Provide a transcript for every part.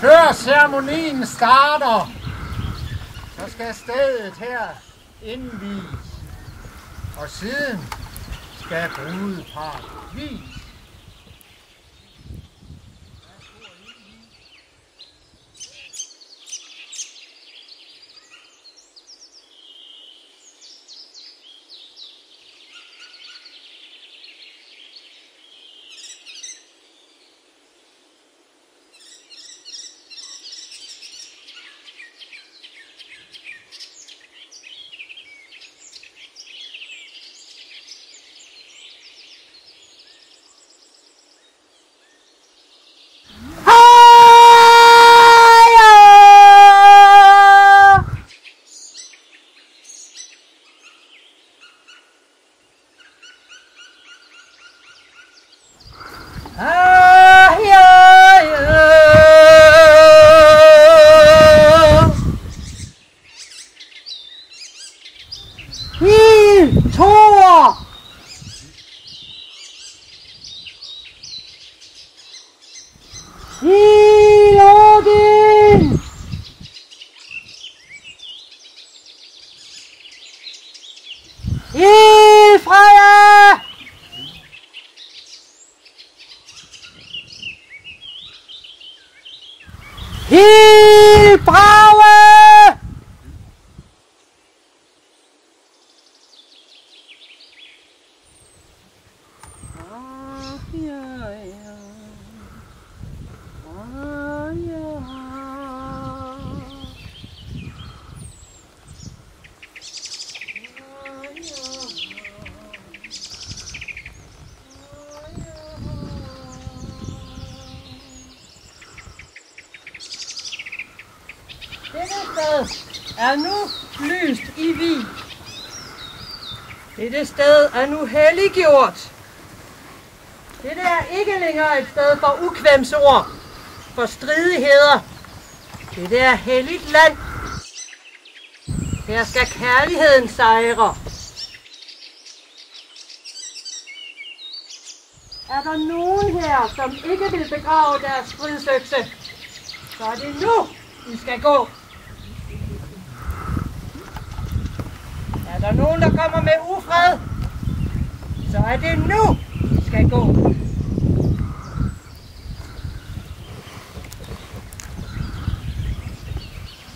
Før ceremonien starter, så skal stedet her indvies, og siden skal brudeparret vies. Dette sted er nu lyst i vig. Dette sted er nu helliggjort. Dette er ikke længere et sted for ukvemsord, for stridigheder. Dette er helligt land. Her skal kærligheden sejre. Er der nogen her, som ikke vil begrave deres stridsøkse, så er det nu, I skal gå. Er der nogen, der kommer med ufred, så er det nu, I skal gå.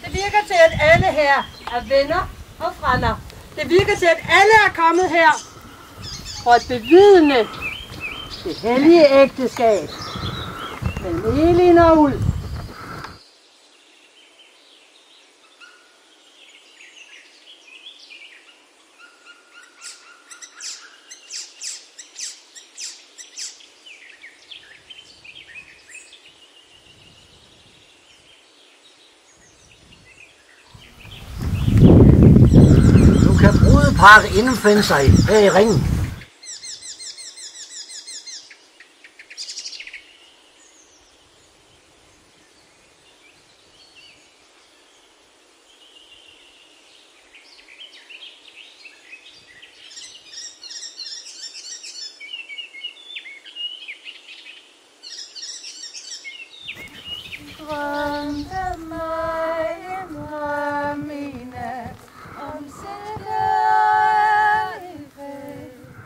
Det virker til, at alle her er venner og frænder. Det virker til, at alle er kommet her for at bevidne det hellige ægteskab mellem Elin og Ulf. Nu kan brudeparret indfinde sig her i ringen. Drømte mig en drøm i nat om sætte i fred.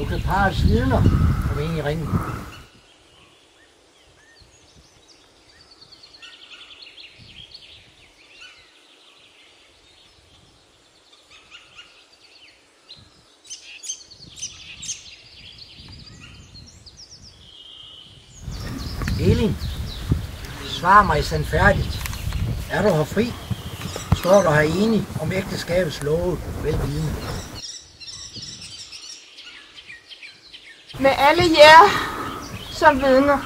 Nu kan parrets vidner komme ind i ringen. Elin, svar mig sandfærdigt. Er du her fri? Står du her enig om ægteskabets love, velvidende? Med alle jer som vidner.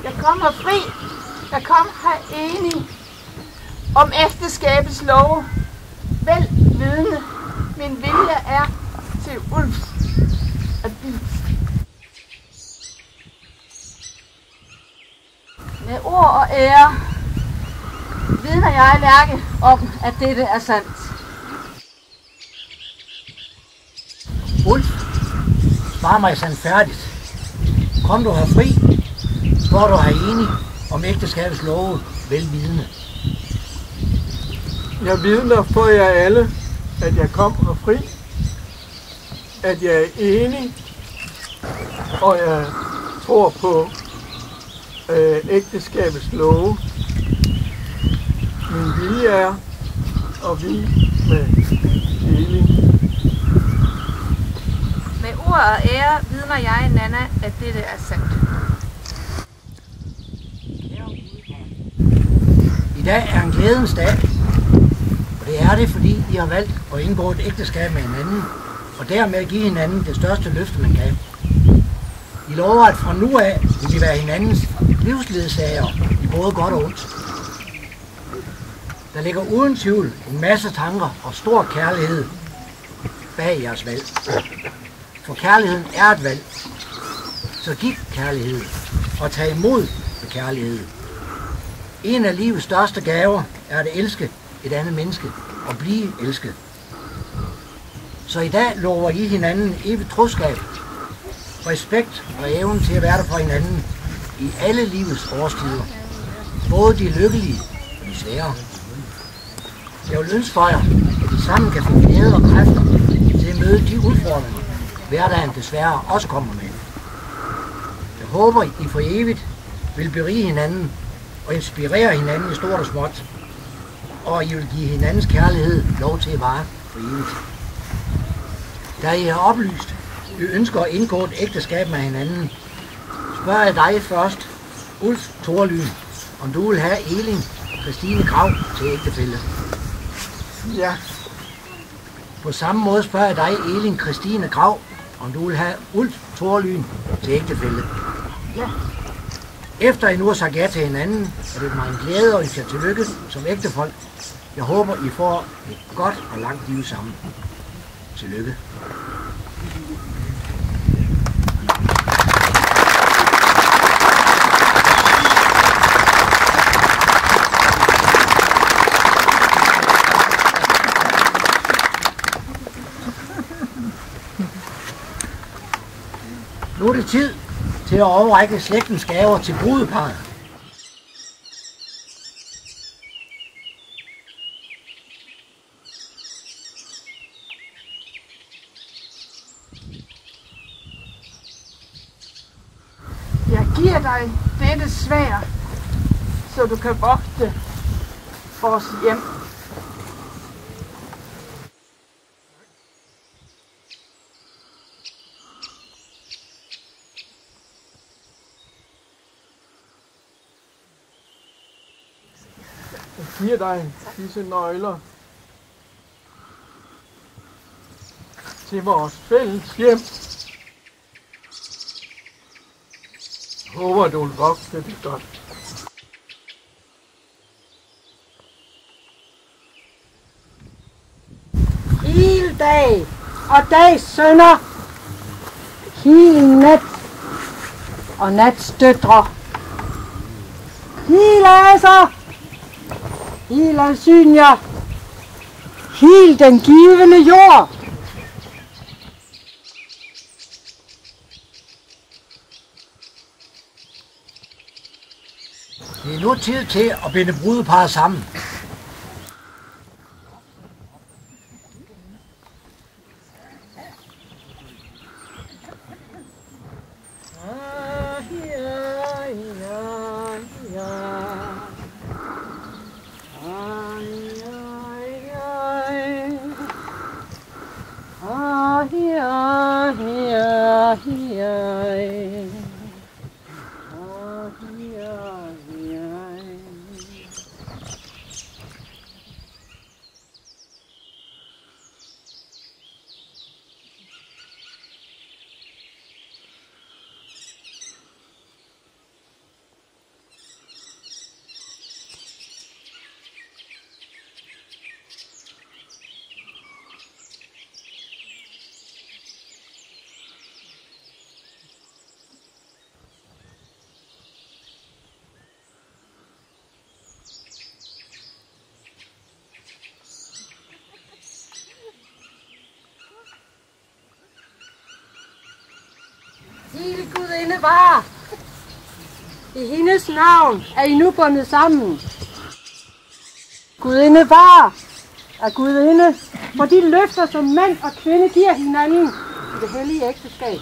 Jeg kommer fri. Jeg kom her enig om ægteskabets love. Vel vidne. Min vilje er til Ulf at blive. Med ord og ære vidner jeg Lærke om, at dette er sandt. Ulf, svar mig sandfærdigt. Kom du her fri? Står du her enig om ægteskabets love, velvidende? Jeg vidner for jer alle, at jeg kom her fri, at jeg er enig, og jeg tror på ægteskabets love. Min vilje er at vie med Elin. Med ord og ære vidner jeg Nanna, at dette er sandt. I dag er en glædens dag, og det er det, fordi I har valgt at indgå et ægteskab med hinanden, og dermed give hinanden det største løfte, man kan. I lover, at fra nu af vil I være hinandens livsledsager i både godt og ondt. Der ligger uden tvivl en masse tanker og stor kærlighed bag jeres valg. For kærligheden er et valg. Så giv kærlighed og tag imod med kærlighed. En af livets største gaver er at elske et andet menneske og blive elsket. Så i dag lover I hinanden evigt troskab, respekt og evnen til at være der for hinanden i alle livets årstider. Både de lykkelige og de svære. Jeg vil ønske for jer, at I sammen kan få glæde og kræfter til at møde de udfordringer, hverdagen desværre også kommer med. Jeg håber, I for evigt vil berige hinanden og inspirere hinanden i stort og småt, og I vil give hinandens kærlighed lov til at vare for evigt. Da I har oplyst, at I ønsker at indgå et ægteskab med hinanden, spørger jeg dig først, Ulf Thorlyn, om du vil have Elin Christine Grav til ægtefælle. Ja. På samme måde spørger jeg dig, Elin Christine Grav, om du vil have Ulf Thorlyn til ægtefælle. Ja. Efter I nu har sagt ja til hinanden, er det mig en glæde og ønsker tillykke som ægtefolk. Jeg håber, I får et godt og langt liv sammen. Tillykke. Nu er det tid til at overrække slægtens gaver til brudeparret. Jeg giver dig dette sværd, så du kan vogte vores hjem. Jeg giver dig disse nøgler til vores fælles hjem. Jeg håber, du vil vogte det godt. Hil dag og dags sønner, hil nat og nats døtre, hil aser, hil Alsynia, hil den givende jord. Det er nu tid til at binde brudeparret sammen. far! I hendes navn er I nu bundet sammen. Gudinde far er gudinde for de løfter, som mand og kvinde giver hinanden i det hellige ægteskab.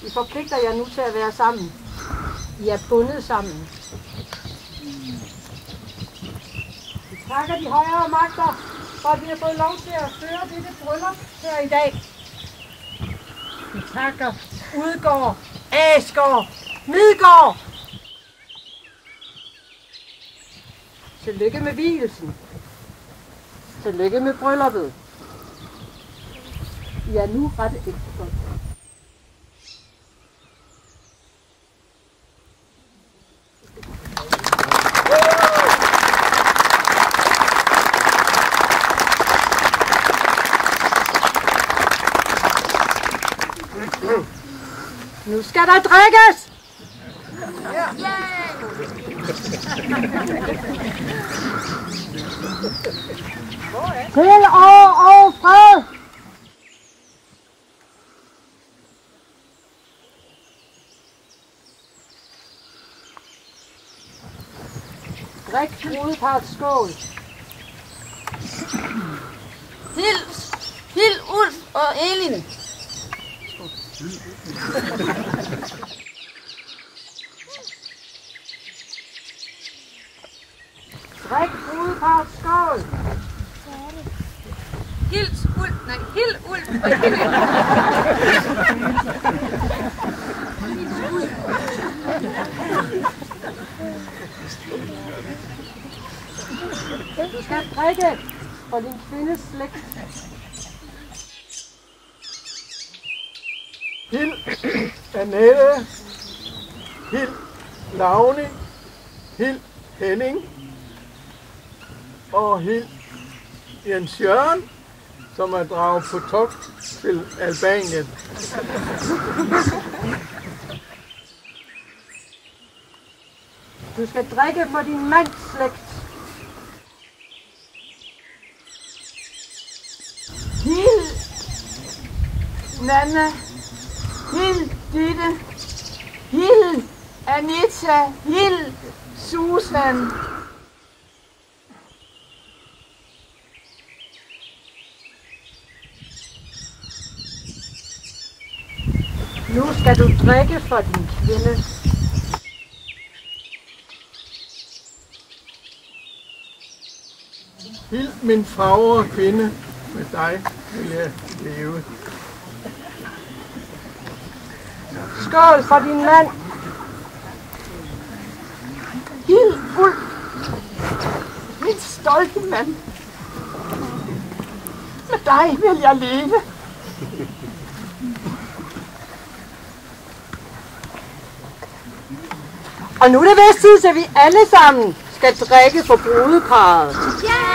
I forpligter jer nu til at være sammen. I er bundet sammen. Vi takker de højere magter, for at vi har fået lov til at føre dette bryllup her i dag. Vi takker Udgård, Asgård, Midgård. Tillykke med vielsen. Tillykke med brylluppet. I er nu rette ægtefolk. Nu skal der drikkes! Til år og fred! Drik brudeparts skål. Hil Ulf og Elin. Drik brudeparts skål. Hil Ulf og Elin. Du skal drikke for din kvindes slægt. Hil Annette, hil Lavni, hil Henning og hil Jens Jørgen, som er draget på togt til Albanien. Du skal drikke for din mands slægt. Hil Nanna, hil Ditte, hil Anita, hil Susan. Nu skal du drikke for din kvinde. Hil min fagre kvinde, med dig vil jeg leve. Skål for din mand. Hil Ulf, min stolte mand. Med dig vil jeg leve. Og nu er det vist tid, så vi alle sammen skal drikke for brudeparret. Yeah!